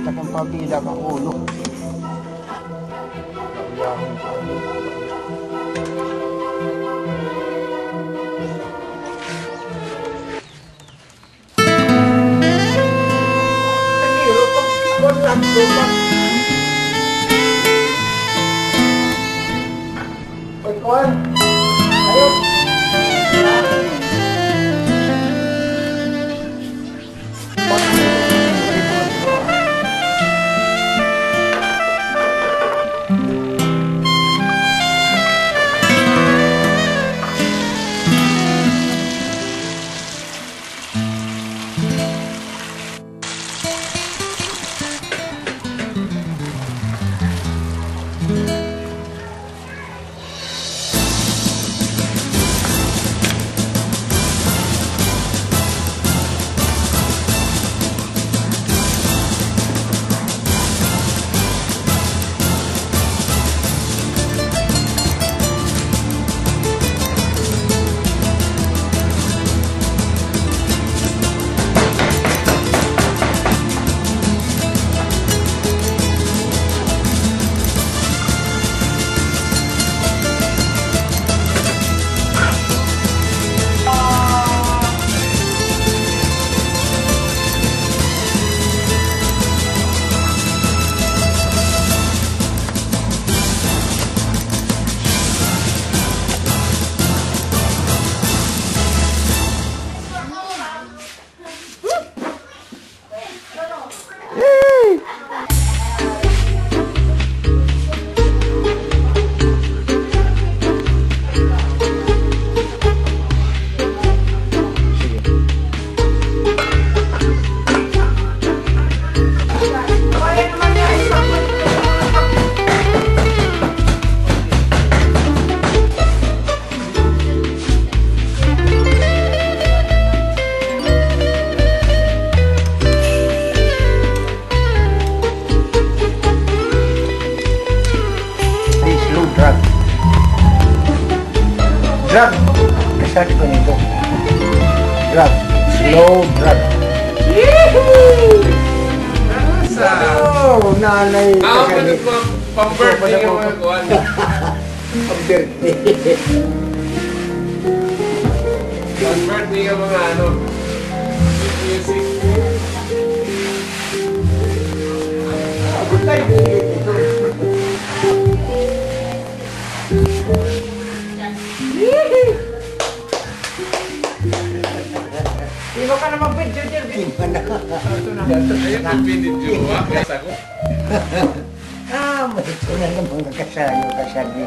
Takang pabila kang ulo. Kauyahon pa. Pagkuhan, ayun. Drag. Kasali ko nito. Drag. Slow drag. Oh, nanay. Ako pa pang-birthday yung mga kuwan. Pang-birthday. Pang-birthday yung mga ano. Music. Good time. Sino ka naman video dyan? Ayun ang pinidyo. Wakas ako. Ito na naman kasayo, kasali.